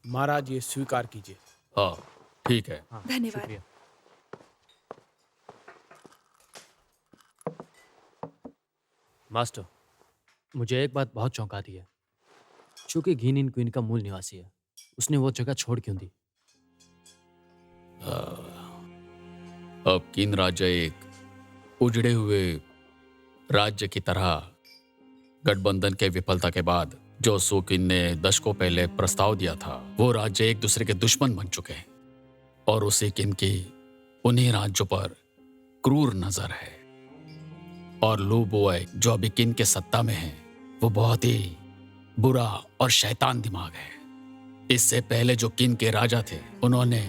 महाराज, ये स्वीकार कीजिए। हाँ, ठीक है। धन्यवाद। मास्टर, मुझे एक बात बहुत चौंकाती है। चूंकि घिन इन क्वीन का मूल निवासी है, उसने वो जगह छोड़ क्यों दी? अब किन राज्य एक उजड़े हुए राज्य की तरह गठबंधन के विफलता के बाद जो सुकिन ने दशकों पहले प्रस्ताव दिया था, वो राज्य एक दूसरे के दुश्मन बन चुके हैं और उसी किन की उन्हीं राज्यों पर क्रूर नजर है। और लू बुआई जो अभी किन के सत्ता में है, वो बहुत ही बुरा और शैतान दिमाग है। इससे पहले जो किन के राजा थे, उन्होंने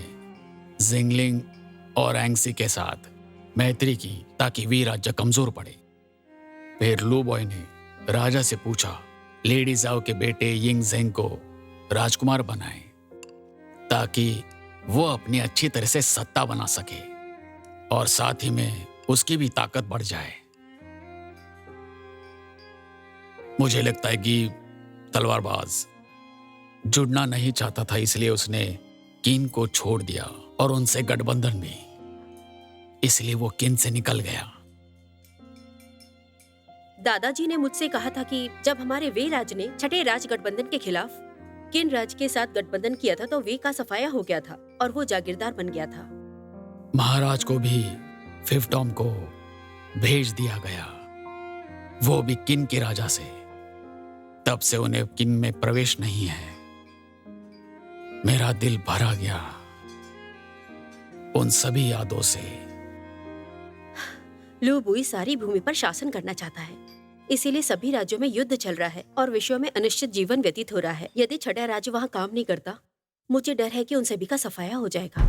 जिंगलिंग और एंगसी के साथ मैत्री की ताकि वी राज्य कमजोर पड़े। फिर लू बॉय ने राजा से पूछा लेडी जाओ के बेटे यिंग जेंग को राजकुमार बनाए ताकि वो अपनी अच्छी तरह से सत्ता बना सके और साथ ही में उसकी भी ताकत बढ़ जाए। मुझे लगता है कि तलवारबाज जुड़ना नहीं चाहता था, इसलिए उसने किन को छोड़ दिया और उनसे गठबंधन भी। इसलिए वो किन से निकल गया। दादाजी ने मुझसे कहा था कि जब हमारे वे राज ने छठे राज गठबंधन के खिलाफ किन राज के साथ गठबंधन किया था तो वे का सफाया हो गया था और वो जागीरदार बन गया था। महाराज को भी फिफ्टॉम को भेज दिया गया, वो भी किन के राजा से। तब से उन्हें किन में प्रवेश नहीं है। मेरा दिल भरा गया उन सभी यादों से। लू बुई सारी भूमि पर शासन करना चाहता है, इसीलिए सभी राज्यों में युद्ध चल रहा है और विश्व में अनिश्चित जीवन व्यतीत हो रहा है। यदि छठा राज्य वहाँ काम नहीं करता, मुझे डर है कि उन सभी का सफाया हो जाएगा।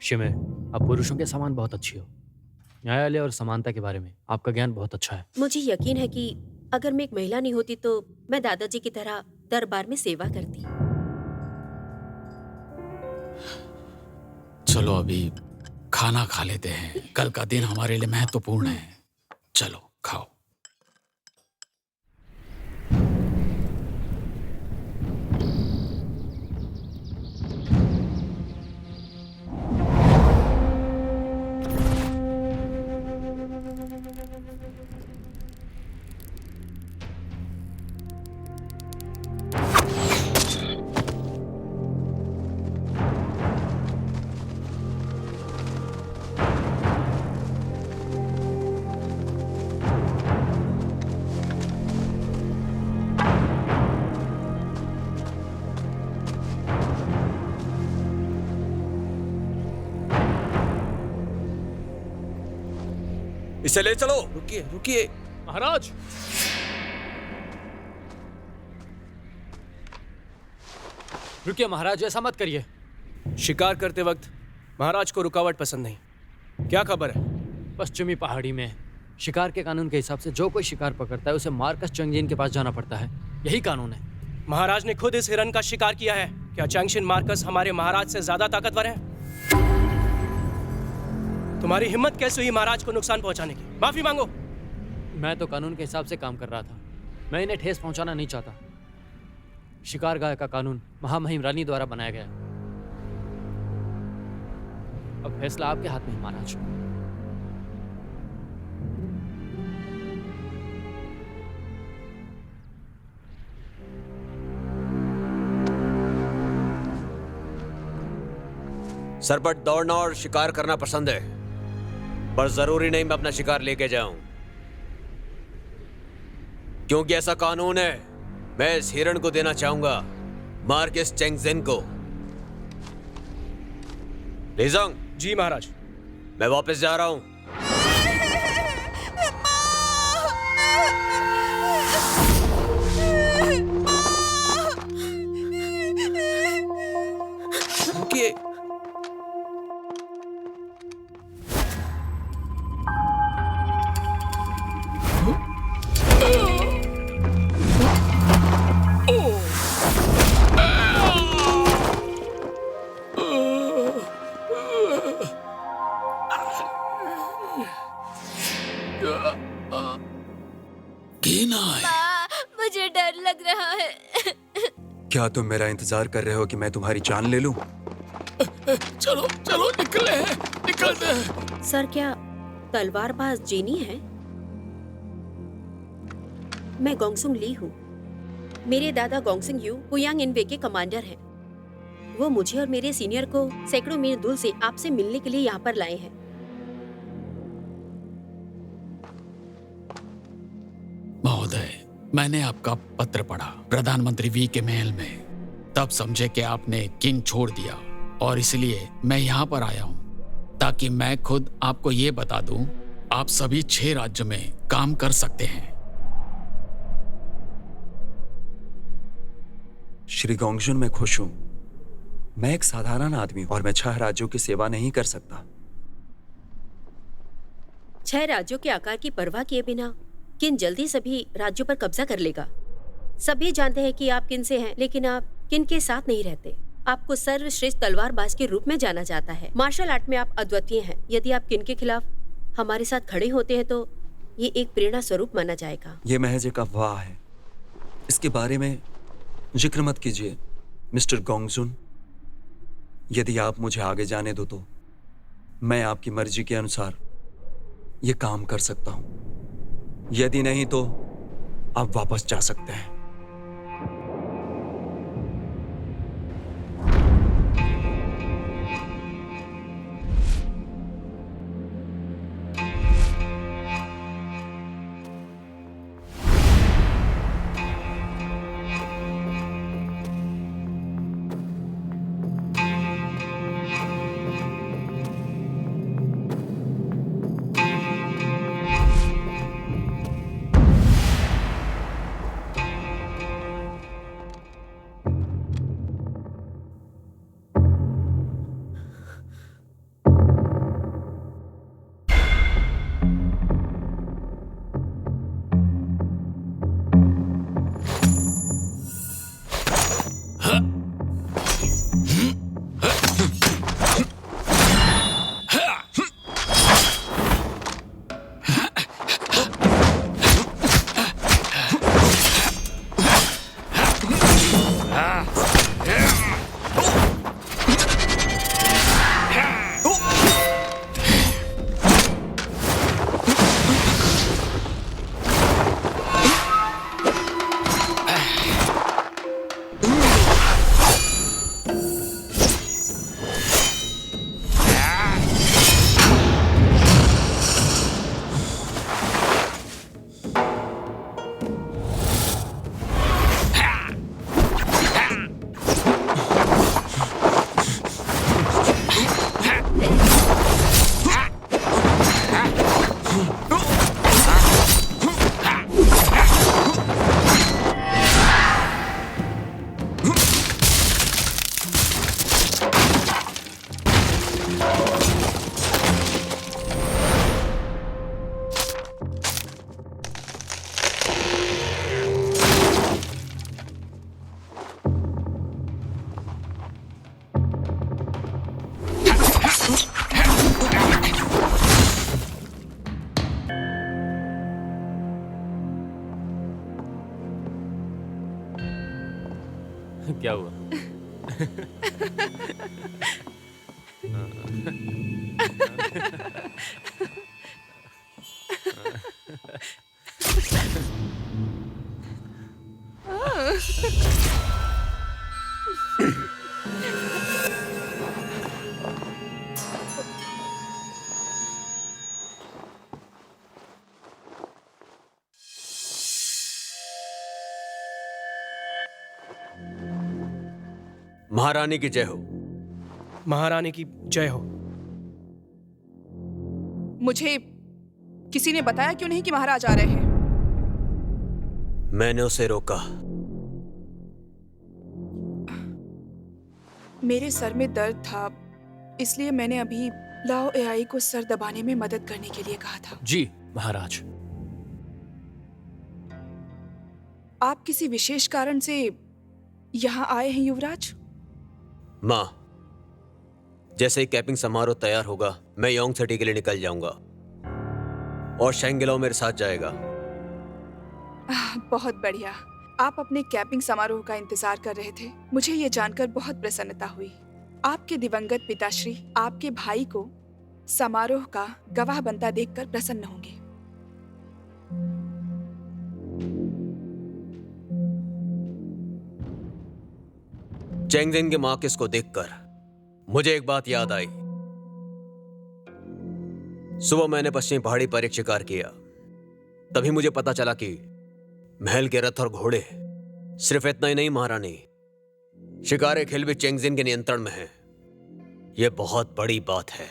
शिमे, आप पुरुषों के समान बहुत अच्छी हो। न्यायालय और समानता के बारे में आपका ज्ञान बहुत अच्छा है। मुझे यकीन है कि अगर मैं एक महिला नहीं होती तो मैं दादाजी की तरह दरबार में सेवा करती। चलो अभी खाना खा लेते हैं, कल का दिन हमारे लिए महत्वपूर्ण है। चलो खाओ। इसे ले चलो। रुकिए रुकिए महाराज, रुकिए महाराज, ऐसा मत करिए। शिकार करते वक्त महाराज को रुकावट पसंद नहीं। क्या खबर है? पश्चिमी पहाड़ी में शिकार के कानून के हिसाब से जो कोई शिकार पकड़ता है उसे मार्कस चंगजिन के पास जाना पड़ता है। यही कानून है। महाराज ने खुद इस हिरन का शिकार किया है। क्या चंगशिन मार्कस हमारे महाराज से ज्यादा ताकतवर है? तुम्हारी हिम्मत कैसे हुई महाराज को नुकसान पहुंचाने की? माफी मांगो। मैं तो कानून के हिसाब से काम कर रहा था। मैं इन्हें ठेस पहुंचाना नहीं चाहता। शिकार गाय का कानून महामहिम रानी द्वारा बनाया गया। अब फैसला आपके हाथ में है महाराज। सरपट दौड़ना और शिकार करना पसंद है, पर जरूरी नहीं मैं अपना शिकार लेके जाऊं, क्योंकि ऐसा कानून है। मैं इस हिरण को देना चाहूंगा मार्कस चेंगजिन को। लिजंग। जी महाराज। मैं वापस जा रहा हूं। रुकिए। जीना है। मुझे डर लग रहा है। क्या तुम मेरा इंतजार कर रहे हो कि मैं तुम्हारी जान ले लूं? चलो चलो निकलते हैं। सर, क्या तलवारबाज जीनी है? मैं गोंगसुंग ली हूँ। मेरे दादा गोंगसुंग यू पुयांग इनवे के कमांडर हैं। वो मुझे और मेरे सीनियर को सैकड़ों मील दूर से आपसे मिलने के लिए यहाँ पर लाए हैं। महोदय, मैंने आपका पत्र पढ़ा प्रधानमंत्री वी के महल में। तब समझे कि आपने किंग छोड़ दिया और इसलिए मैं यहाँ पर आया हूँ ताकि मैं खुद आपको ये बता दूं, आप सभी 6 राज्यों में काम कर सकते हैं। श्री गोंगजुन, मैं खुश हूं। मैं एक साधारण आदमी हूं और मैं 6 राज्यों की सेवा नहीं कर सकता। 6 राज्यों के आकार की परवाह किए बिना किन जल्दी सभी राज्यों पर कब्जा कर लेगा। सभी जानते हैं कि आप किन से हैं, लेकिन आप किन के साथ नहीं रहते। आपको सर्वश्रेष्ठ तलवारबाज के रूप में जाना जाता है। मार्शल आर्ट में आप अद्वितीय हैं। यदि आप किन के खिलाफ हमारे साथ खड़े होते हैं तो ये एक प्रेरणा स्वरूप माना जाएगा। ये महज एक अफवाह है, इसके बारे में जिक्र मत कीजिए मिस्टर गोंगजुन। यदि आप मुझे आगे जाने दो तो मैं आपकी मर्जी के अनुसार ये काम कर सकता हूं। यदि नहीं तो आप वापस जा सकते हैं। क्या हुआ? महारानी की जय हो। महारानी की जय हो। मुझे किसी ने बताया क्यों नहीं कि महाराज आ रहे हैं? मैंने उसे रोका। मेरे सर में दर्द था, इसलिए मैंने अभी लाओ एआई को सर दबाने में मदद करने के लिए कहा था। जी महाराज। आप किसी विशेष कारण से यहाँ आए हैं युवराज? माँ, जैसे ही कैपिंग समारोह तैयार होगा मैं योंग सिटी के लिए निकल जाऊंगा और शेंगेलाओ मेरे साथ जाएगा। बहुत बढ़िया। आप अपने कैपिंग समारोह का इंतजार कर रहे थे। मुझे ये जानकर बहुत प्रसन्नता हुई। आपके दिवंगत पिताश्री आपके भाई को समारोह का गवाह बनता देखकर प्रसन्न होंगे। चेंगजिन के मार्कस को देखकर मुझे एक बात याद आई। सुबह मैंने पश्चिमी पहाड़ी पर एक शिकार किया। तभी मुझे पता चला कि महल के रथ और घोड़े सिर्फ इतना ही नहीं महारानी, शिकारे खेल भी चेंगजिन के नियंत्रण में है। यह बहुत बड़ी बात है।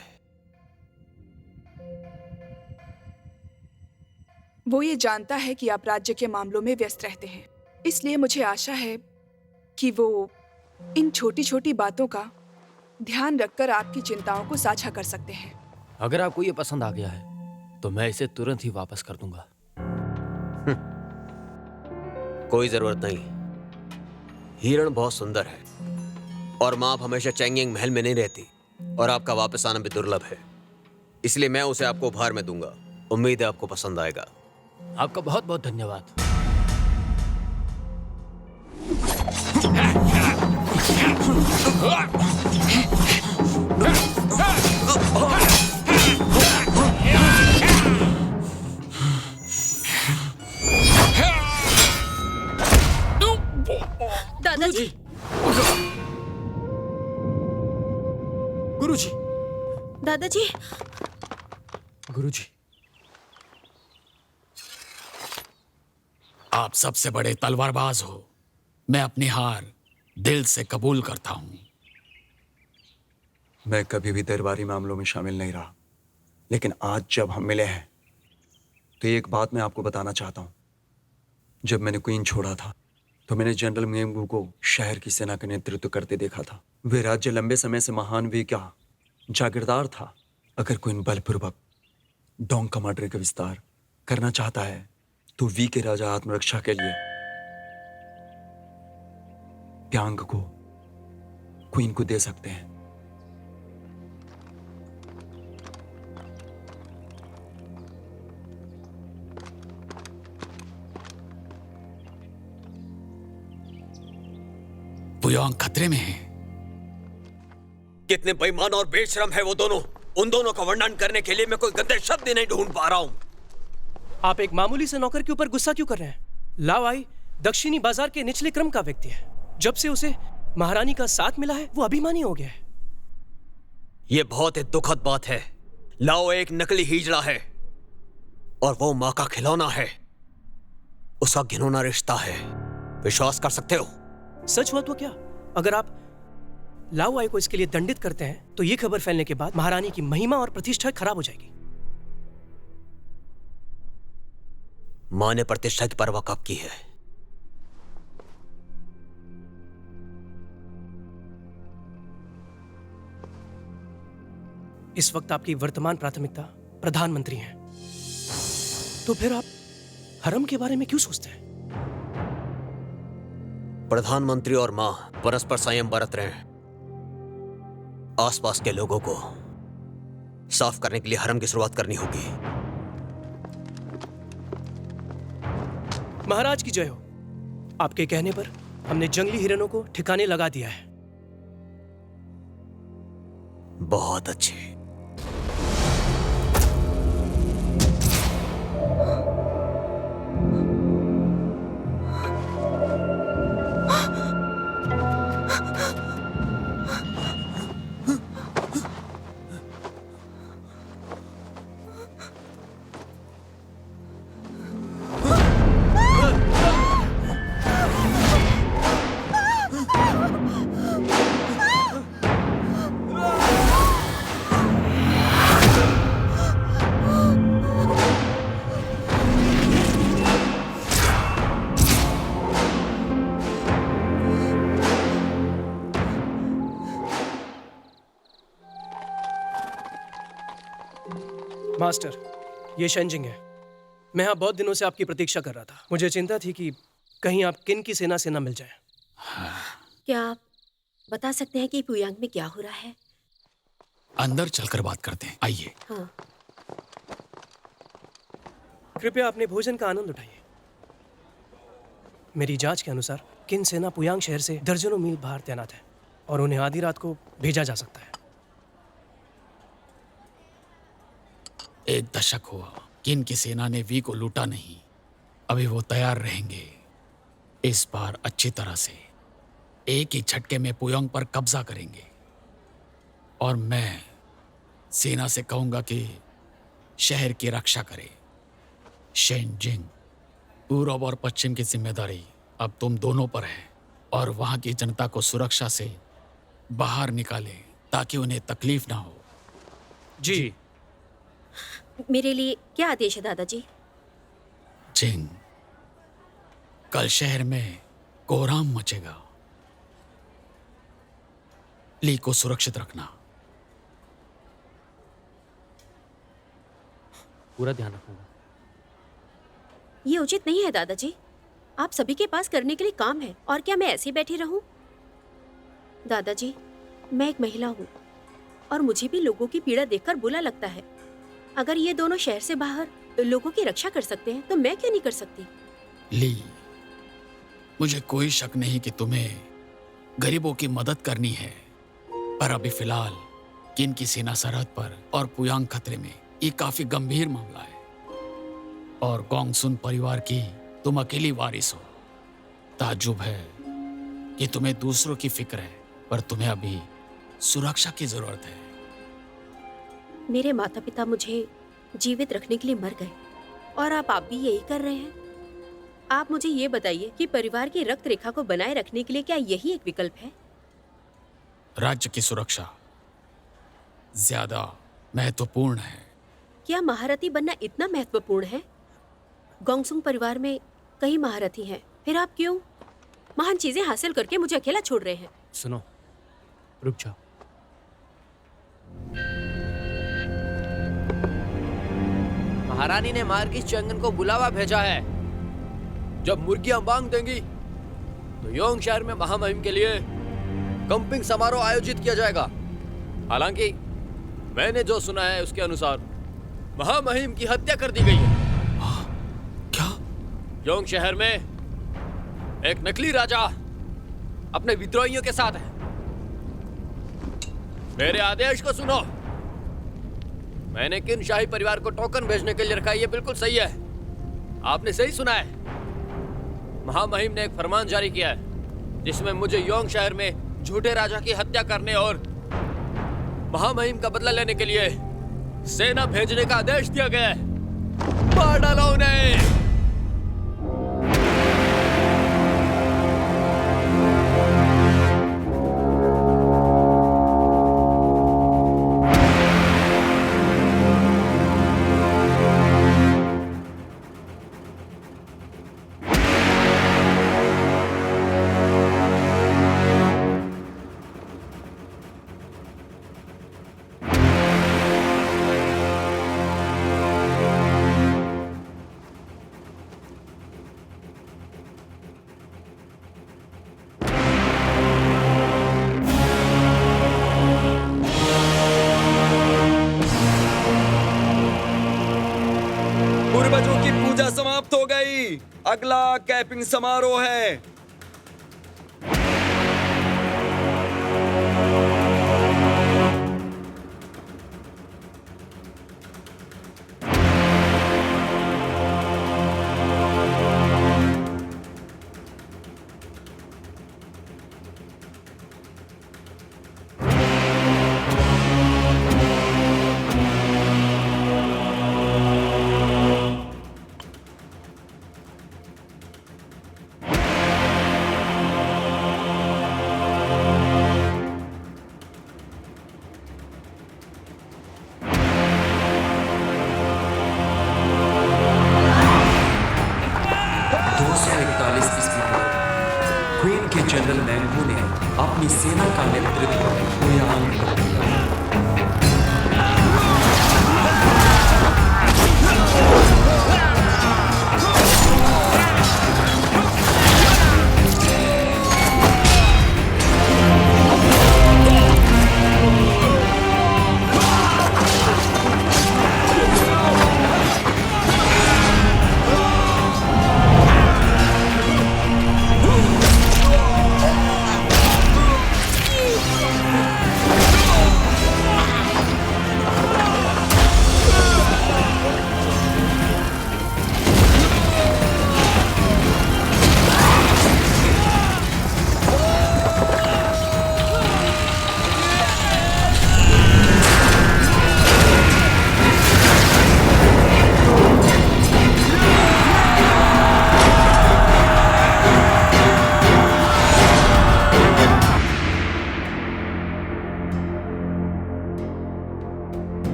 वो ये जानता है कि आप राज्य के मामलों में व्यस्त रहते हैं, इसलिए मुझे आशा है कि वो इन छोटी छोटी बातों का ध्यान रखकर आपकी चिंताओं को साझा कर सकते हैं। अगर आपको ये पसंद आ गया है तो मैं इसे तुरंत ही वापस कर दूंगा। कोई जरूरत नहीं। हिरण बहुत सुंदर है और मां आप हमेशा चेंगिंग महल में नहीं रहती और आपका वापस आना भी दुर्लभ है, इसलिए मैं उसे आपको उपहार में दूंगा। उम्मीद है आपको पसंद आएगा। आपका बहुत बहुत धन्यवाद। दादाजी, गुरुजी, दादाजी, गुरुजी, आप सबसे बड़े तलवारबाज हो। मैं अपनी हार दिल से कबूल करता हूं। मैं कभी भी दरबारी मामलों में शामिल नहीं रहा, लेकिन आज जब हम मिले हैं तो एक बात मैं आपको बताना चाहता हूं। जब मैंने क्वीन छोड़ा था तो मैंने जनरल मेंगू को शहर की सेना का नेतृत्व करते देखा था। वे राज्य लंबे समय से महान वी का जागीरदार था। अगर क्वीन बलपूर्वक डोंग कमांडर का विस्तार करना चाहता है तो वी के राजा आत्मरक्षा के लिए प्यांग को क्वीन को दे सकते हैं। पुयांग खतरे में है। कितने बेईमान और बेशरम है वो दोनों। उन दोनों का वर्णन करने के लिए मैं कोई गंदे शब्द ही नहीं ढूंढ पा रहा हूं। आप एक मामूली से नौकर के ऊपर गुस्सा क्यों कर रहे हैं? लाओ आई दक्षिणी बाजार के निचले क्रम का व्यक्ति है। जब से उसे महारानी का साथ मिला है वो अभिमानी हो गया है। यह बहुत ही दुखद बात है। लाओ एक नकली हिजड़ा है और वो मां का खिलौना है। उसका घिनौना रिश्ता है। विश्वास कर सकते हो? सच हुआ तो क्या? अगर आप लाओ आई को इसके लिए दंडित करते हैं तो ये खबर फैलने के बाद महारानी की महिमा और प्रतिष्ठा खराब हो जाएगी। मां ने प्रतिष्ठा की परवाह कब की है? इस वक्त आपकी वर्तमान प्राथमिकता प्रधानमंत्री हैं, तो फिर आप हरम के बारे में क्यों सोचते हैं? प्रधानमंत्री और मां परस्पर संयम बरत रहे हैं। आसपास के लोगों को साफ करने के लिए हरम की शुरुआत करनी होगी। महाराज की जय हो। आपके कहने पर हमने जंगली हिरणों को ठिकाने लगा दिया है। बहुत अच्छे। मास्टर, ये शेंजिंग है। मैं यहाँ बहुत दिनों से आपकी प्रतीक्षा कर रहा था। मुझे चिंता थी कि कहीं आप किन की सेना से न मिल जाए। क्या आप बता सकते हैं कि पुयांग में क्या हो रहा है? अंदर चलकर बात करते हैं, आइए। हाँ। कृपया अपने भोजन का आनंद उठाइए। मेरी जांच के अनुसार किन सेना पुयांग शहर से दर्जनों मील बाहर तैनात है और उन्हें आधी रात को भेजा जा सकता है। 1 दशक हुआ किन की सेना ने वी को लूटा नहीं। अभी वो तैयार रहेंगे। इस बार अच्छी तरह से एक ही झटके में पुयोंग पर कब्जा करेंगे। और मैं सेना से कहूंगा कि शहर की रक्षा करे। शेनजिंग, पूर्व और पश्चिम की जिम्मेदारी अब तुम दोनों पर है और वहां की जनता को सुरक्षा से बाहर निकाले ताकि उन्हें तकलीफ ना हो। जी। मेरे लिए क्या आदेश है दादाजी? जिंग, कल शहर में कोहराम मचेगा। ली को सुरक्षित रखना। पूरा ध्यान रखूंगा। ये उचित नहीं है दादाजी। आप सभी के पास करने के लिए काम है और क्या मैं ऐसे ही बैठी रहूं? दादाजी, मैं एक महिला हूँ और मुझे भी लोगों की पीड़ा देखकर बुरा लगता है। अगर ये दोनों शहर से बाहर लोगों की रक्षा कर सकते हैं तो मैं क्यों नहीं कर सकती? ली, मुझे कोई शक नहीं कि तुम्हें गरीबों की मदद करनी है, पर अभी फिलहाल किन की सेना सरहद पर और पुयांग खतरे में, ये काफी गंभीर मामला है। और गोंगसुन परिवार की तुम अकेली वारिस हो। ताज्जुब है कि तुम्हें दूसरों की फिक्र है, पर तुम्हें अभी सुरक्षा की जरूरत है। मेरे माता पिता मुझे जीवित रखने के लिए मर गए और आप भी यही कर रहे हैं। आप मुझे ये बताइए कि परिवार की रक्त रेखा को बनाए रखने के लिए क्या यही एक विकल्प है? राज्य की सुरक्षा ज्यादा महत्वपूर्ण है। क्या महारथी बनना इतना महत्वपूर्ण है? गोंगसुंग परिवार में कई महारथी हैं, फिर आप क्यों महान चीजें हासिल करके मुझे अकेला छोड़ रहे हैं? सुनो, रुक जाओ। महारानी ने मार्किस चंगन को बुलावा भेजा है। जब मुर्गियां मांग देंगी तो योंग शहर में महामहिम के लिए कंपिंग समारोह आयोजित किया जाएगा। हालांकि मैंने जो सुना है उसके अनुसार महामहिम की हत्या कर दी गई है। क्या? योंग शहर में एक नकली राजा अपने विद्रोहियों के साथ है। मेरे आदेश को सुनो। मैंने किन शाही परिवार को टोकन भेजने के लिए रखा है, ये बिल्कुल सही है। आपने सही सुना है। महामहिम ने एक फरमान जारी किया है जिसमें मुझे योंग शहर में झूठे राजा की हत्या करने और महामहिम का बदला लेने के लिए सेना भेजने का आदेश दिया गया है। मार डालो उन्हें। पूर्वजों की पूजा समाप्त हो गई। अगला कैपिंग समारोह है। क्वीन के जनरल मैंगू ने अपनी सेना का नेतृत्व पुयांग को दिया।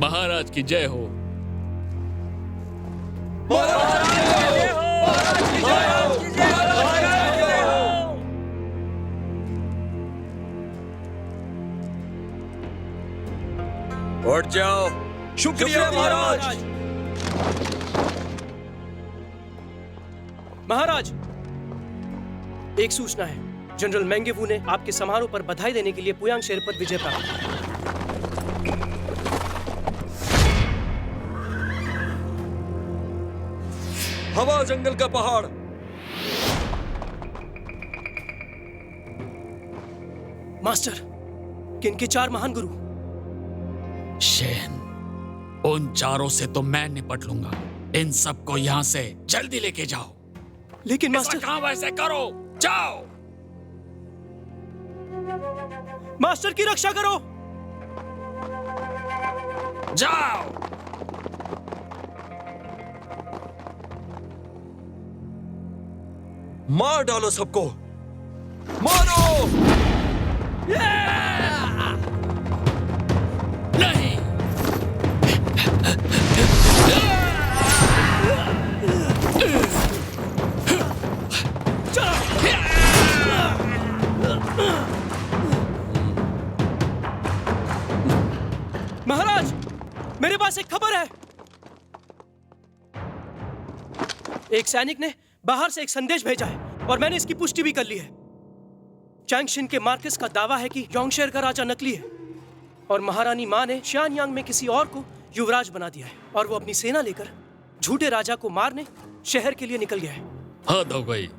महाराज की जय हो। उठ जाओ। शुक्रिया महाराज। महाराज, एक सूचना है। जनरल मेंगेवू ने आपके समारोह पर बधाई देने के लिए पुयांग शहर पर विजय प्राप्त की। हवा जंगल का पहाड़। मास्टर, किनके 4 महान गुरु? शेन, उन चारों से तो मैं निपट लूंगा। इन सबको यहाँ से जल्दी लेके जाओ। लेकिन ऐसा मास्टर, काम वैसे करो, जाओ। मास्टर की रक्षा करो। जाओ। मार डालो सबको, मारो। नहीं। महाराज, मेरे पास एक खबर है। एक सैनिक ने बाहर से एक संदेश भेजा है और मैंने इसकी पुष्टि भी कर ली है। चैंगशिन के मार्कस का दावा है कि योंगशेर का राजा नकली है और महारानी मां ने शियानयांग में किसी और को युवराज बना दिया है और वो अपनी सेना लेकर झूठे राजा को मारने शहर के लिए निकल गया है। हद हो गई।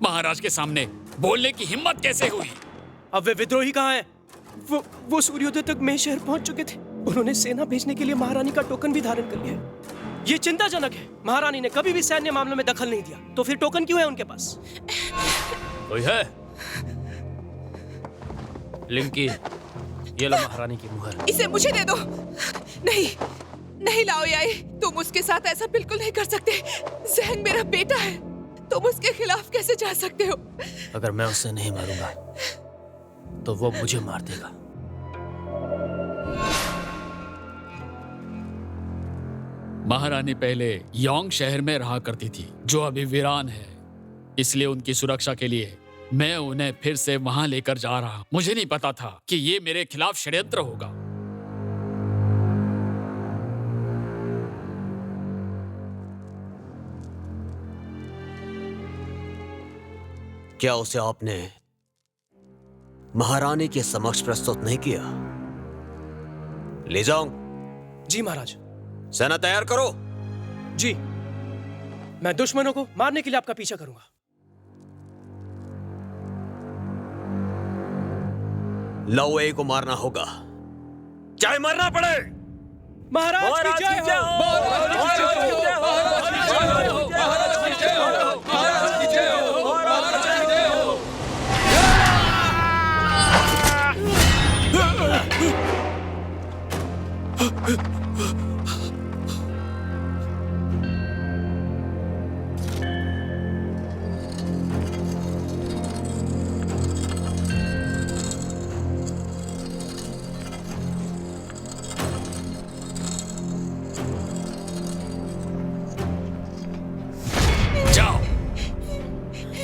महाराज के सामने बोलने की हिम्मत कैसे हुई? अब वे विद्रोही कहाँ हैं? वो सूर्योदय तक मैं शहर पहुंच चुके थे। उन्होंने सेना भेजने के लिए महारानी का टोकन भी धारण कर लिया है। ये चिंताजनक है। महारानी ने कभी भी सैन्य मामलों में दखल नहीं दिया, तो फिर टोकन क्यों है उनके पास? कोई है? लिंकी, ये लो महारानी की मुहर। इसे मुझे दे दो। नहीं, नहीं लाओ याई, तुम उसके साथ ऐसा बिल्कुल नहीं कर सकते। ज़ेंग मेरा बेटा है, तुम उसके खिलाफ कैसे जा सकते हो? अगर मैं उसे नहीं मारूंगा, तो वो मुझे मार देगा। महारानी पहले योंग शहर में रहा करती थी, जो अभी वीरान है। इसलिए उनकी सुरक्षा के लिए मैं उन्हें फिर से वहां लेकर जा रहा। मुझे नहीं पता था कि ये मेरे खिलाफ षड्यंत्र होगा। क्या उसे आपने महारानी के समक्ष प्रस्तुत नहीं किया? ले जाओ। जी महाराज। सेना तैयार करो। जी, मैं दुश्मनों को मारने के लिए आपका पीछा करूंगा। लौए को मारना होगा, चाहे मरना पड़े। महाराज की जय हो।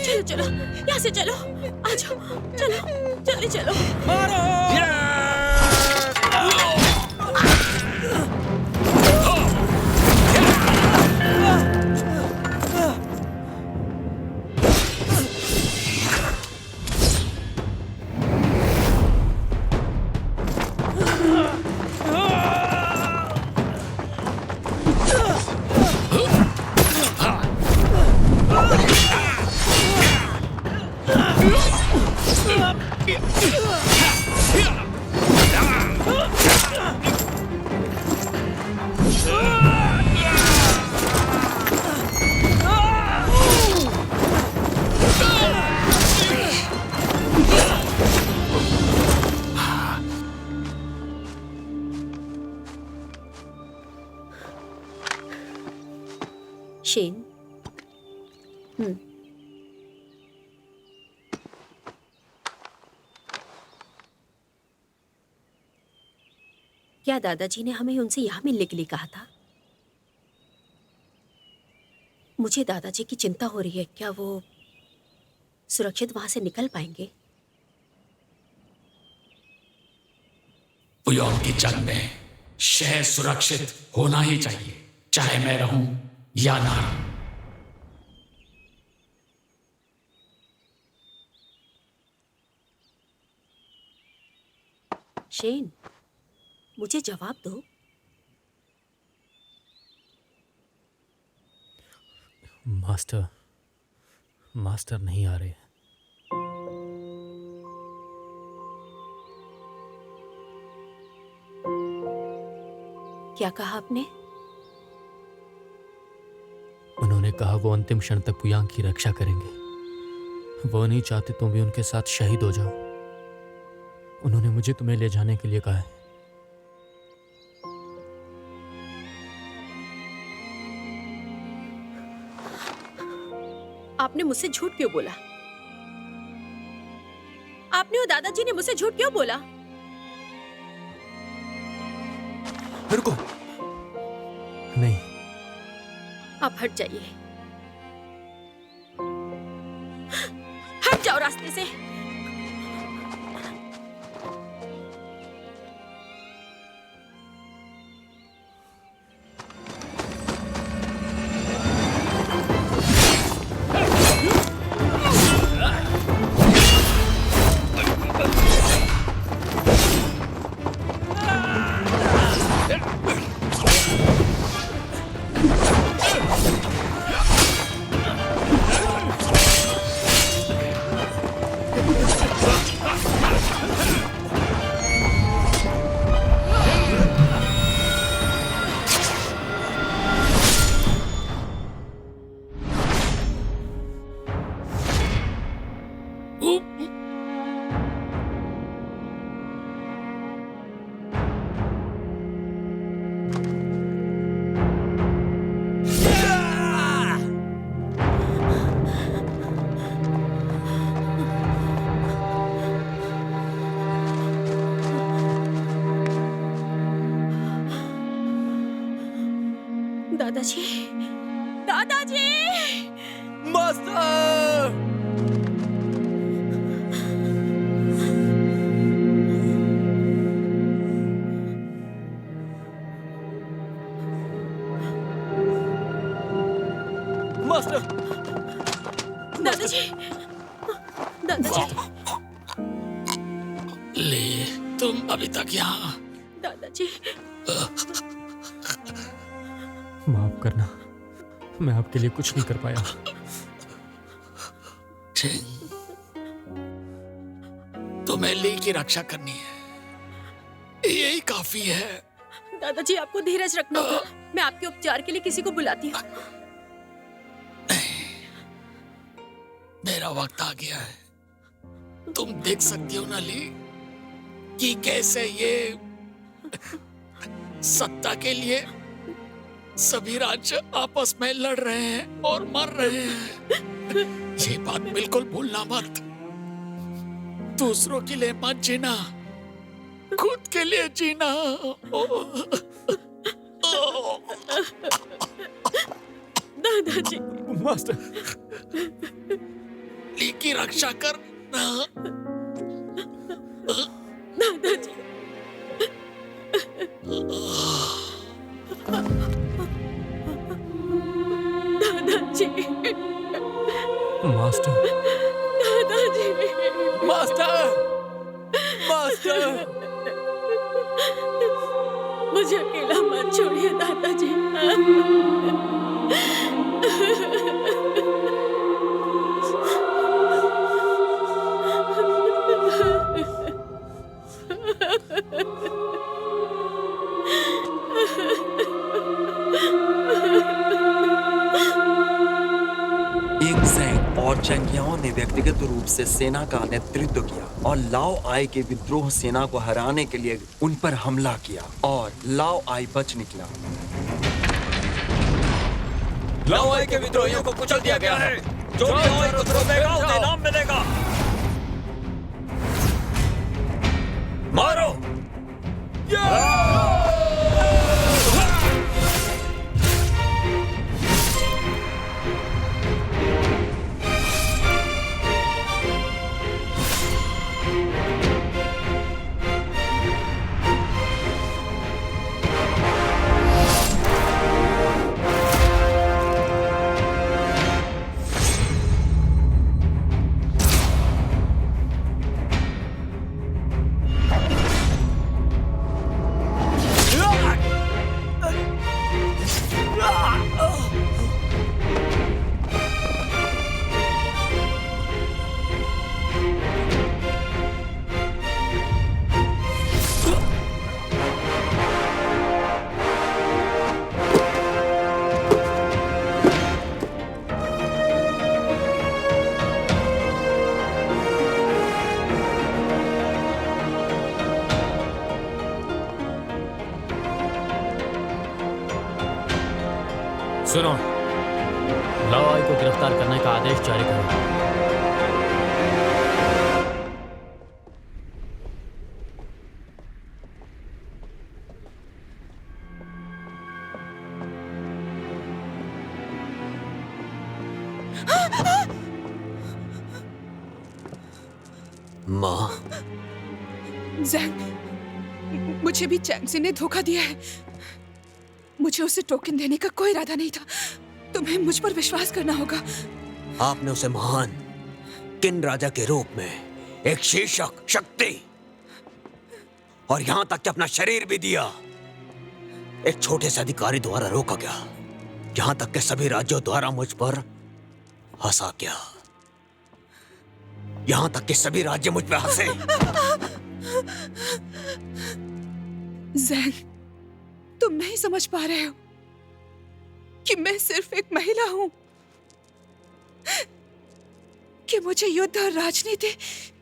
चलो चलो, यहाँ से चलो, आ जाओ, चलो, जल्दी चलो। मारो। शेन, क्या दादाजी ने हमें उनसे यहाँ मिलने के लिए कहा था? मुझे दादाजी की चिंता हो रही है। क्या वो सुरक्षित वहां से निकल पाएंगे? पुयोंग की जंग में शहर सुरक्षित होना ही चाहिए, चाहे मैं रहूं या ना रहूं। शेन, मुझे जवाब दो। मास्टर नहीं आ रहे। क्या कहा आपने? उन्होंने कहा वो अंतिम क्षण तक पुयांग की रक्षा करेंगे। वो नहीं चाहते तुम भी उनके साथ शहीद हो जाओ। उन्होंने मुझे तुम्हें ले जाने के लिए कहा है। आपने मुझसे झूठ क्यों बोला? आपने और दादाजी ने मुझसे झूठ क्यों बोला? रुको। नहीं, आप हट जाइए। हट जाओ रास्ते से। दादाजी, दादाजी! मास्टर! मास्टर! दादाजी! दादाजी! ले, तुम अभी तक यहाँ? दादाजी! माफ करना, मैं आपके लिए कुछ नहीं कर पाया। चिंग, तुम्हें ली की रक्षा करनी है, यही काफी है। दादाजी, आपको धीरज रखना होगा। मैं आपके उपचार के लिए किसी को बुलाती हूँ। मेरा वक्त आ गया है। तुम देख सकती हो ना ली कि कैसे ये सत्ता के लिए सभी राज्य आपस में लड़ रहे हैं और मर रहे हैं। ये बात बिल्कुल भूलना मत। दूसरों के लिए मत जीना, खुद के लिए जीना। दादाजी! मास्टर! ली की रक्षा करना। दादाजी! दादाजी! मास्टर! दादाजी! मास्टर! मास्टर! मुझे अकेला मत छोड़िए दादाजी। इंगज़ेंग और चेंगियाओ ने व्यक्तिगत रूप से सेना का नेतृत्व किया और लाओ आई के विद्रोह सेना को हराने के लिए उन पर हमला किया और लाओ आई बच निकला। लाओ आई के विद्रोहियों को कुचल दिया गया है। जो भी लाओ आई को रोकेगा उन्हें इनाम मिलेगा। मारो! सुनो, लाओ को गिरफ्तार करने का आदेश जारी करो। माँ, जैंग, मुझे भी चैंगजिन ने धोखा दिया है। मुझे उसे टोकन देने का कोई इरादा नहीं था। तुम्हें मुझ पर विश्वास करना होगा। आपने उसे महान किन राजा के रूप में एक शीर्षक, शक्ति और यहां तक कि अपना शरीर भी दिया। एक छोटे से अधिकारी द्वारा रोका गया, यहां तक कि सभी राज्यों द्वारा मुझ पर हंसा गया। यहां तक कि सभी राज्य मुझ पर हंसे। जैन, तुम नहीं समझ पा रहे हो कि मैं सिर्फ एक महिला हूं, कि मुझे युद्ध और राजनीति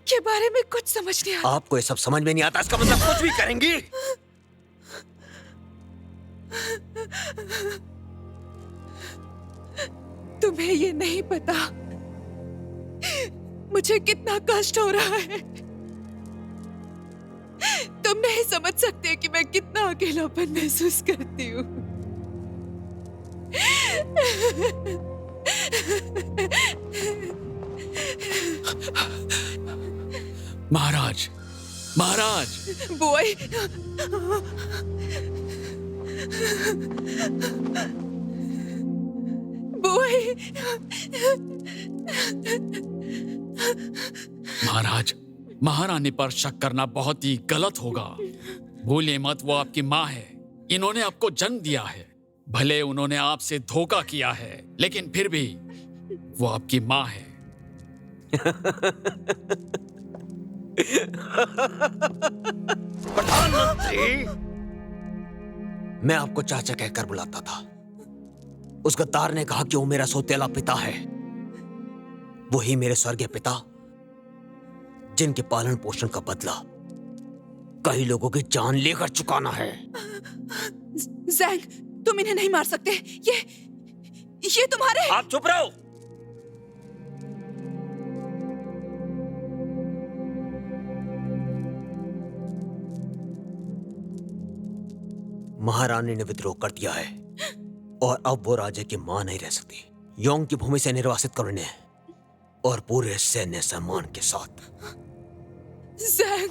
के बारे में कुछ समझ नहीं आता। आपको ये सब समझ में नहीं आता, इसका मतलब कुछ भी करेंगी? तुम्हें ये नहीं पता मुझे कितना कष्ट हो रहा है। तुम नहीं समझ सकते कि मैं कितना अकेलापन महसूस करती हूँ। महाराज, महाराज! बॉय, बॉय, महाराज, महारानी पर शक करना बहुत ही गलत होगा। भूलिए मत, वो आपकी माँ है। इन्होंने आपको जन्म दिया है। भले उन्होंने आपसे धोखा किया है, लेकिन फिर भी वो आपकी माँ है। प्रधानमंत्री, मैं आपको चाचा कहकर बुलाता था। उस गद्दार ने कहा कि वो मेरा सौतेला पिता है। वही मेरे स्वर्गीय पिता, जिनके पालन पोषण का बदला कई लोगों की जान लेकर चुकाना है। जैंग, तुम इन्हें नहीं मार सकते। ये तुम्हारे। आप चुप रहो। महारानी ने विद्रोह कर दिया है और अब वो राज्य की मां नहीं रह सकती। योंग की भूमि से निर्वासित करो इन्हें, और पूरे सैन्य सम्मान के साथ। जैंग,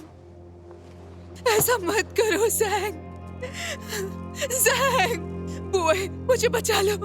ऐसा मत करो जैंग। जैंग, बॉय, मुझे बचा लो।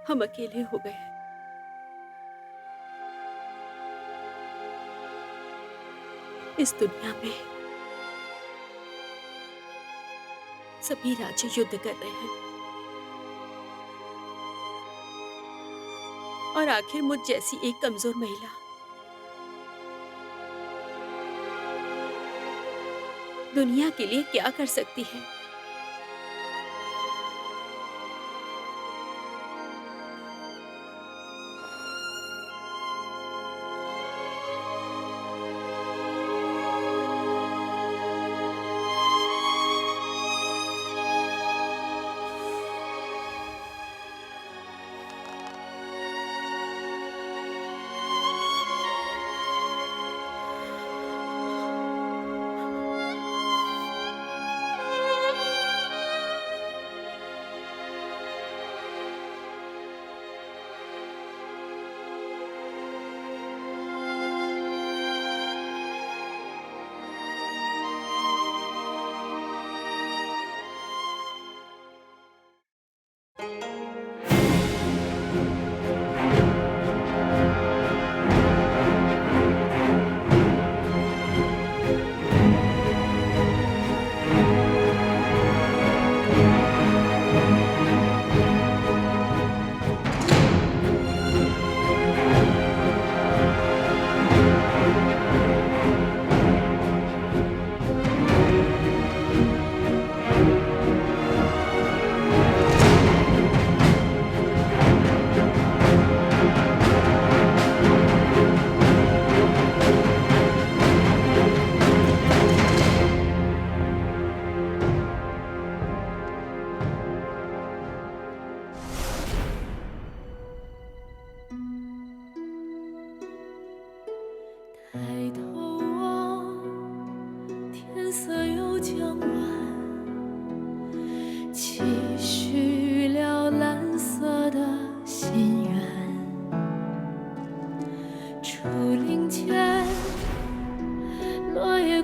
हम अकेले हो गए। इस दुनिया में सभी राज्य युद्ध कर रहे हैं, और आखिर मुझ जैसी एक कमजोर महिला दुनिया के लिए क्या कर सकती है?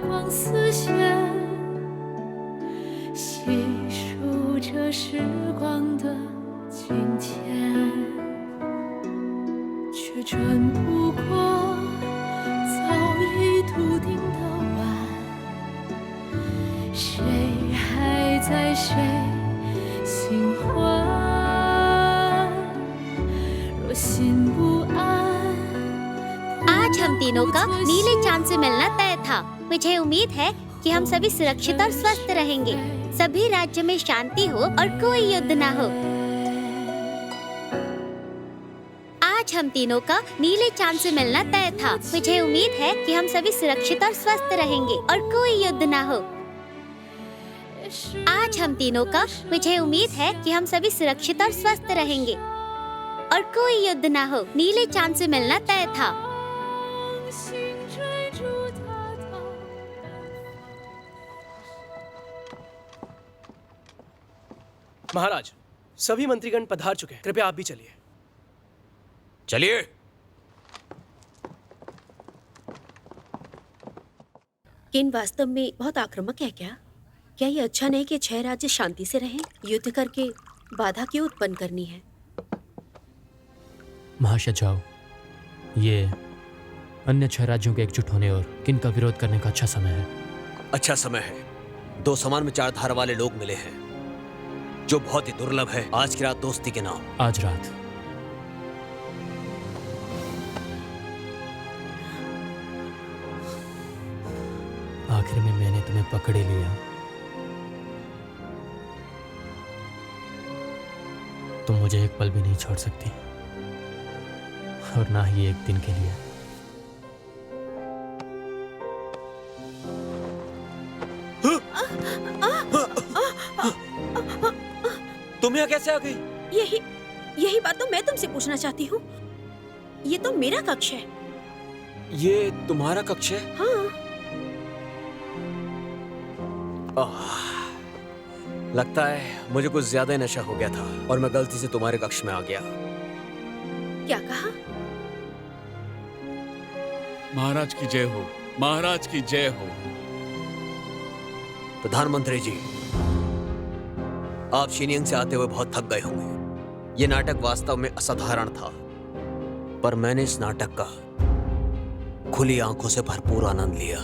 光似线，细数着时光的今天，却转不过早已笃定的弯。谁还在谁心欢？若心不安， आज हम तीनों का नीले चांद से मिलना तय था। मुझे उम्मीद है कि हम सभी सुरक्षित और स्वस्थ रहेंगे, सभी राज्य में शांति हो और कोई युद्ध ना हो। आज हम तीनों का नीले चांद से मिलना तय था। मुझे उम्मीद है कि हम सभी सुरक्षित और स्वस्थ रहेंगे और कोई युद्ध ना हो। आज हम तीनों का मुझे उम्मीद है कि हम सभी सुरक्षित और स्वस्थ रहेंगे और कोई युद्ध ना हो। नीले चांद से मिलना तय था। 心追逐他到。 महाराज, सभी मंत्रीगण पधार चुके हैं। कृपया आप भी चलिए। चलिए। किन वास्तव में बहुत आक्रामक है क्या? क्या ये अच्छा नहीं कि 6 राज्य शांति से रहें? युद्ध करके बाधा क्यों उत्पन्न करनी है? महाशय जाओ, ये अन्य 6 राज्यों के एकजुट होने और किन का विरोध करने का अच्छा समय है। अच्छा समय है। 2 समान विचारधारा वाले लोग मिले हैं, जो बहुत ही दुर्लभ है। आज की रात दोस्ती के नाम। आज रात आखिर में मैंने तुम्हें पकड़ ही लिया। तुम मुझे एक पल भी नहीं छोड़ सकती, और ना ही एक दिन के लिए। तुम यहाँ कैसे आ गई? यही बात तो मैं तुमसे पूछना चाहती हूँ। ये तो मेरा कक्ष है। ये तुम्हारा कक्ष है? हाँ। लगता है मुझे कुछ ज्यादा ही नशा हो गया था और मैं गलती से तुम्हारे कक्ष में आ गया। क्या कहा? महाराज की जय हो, महाराज की जय हो। प्रधानमंत्री जी, आप शीनियंग से आते हुए बहुत थक गए होंगे। ये नाटक वास्तव में असाधारण था, पर मैंने इस नाटक का खुली आंखों से भरपूर आनंद लिया।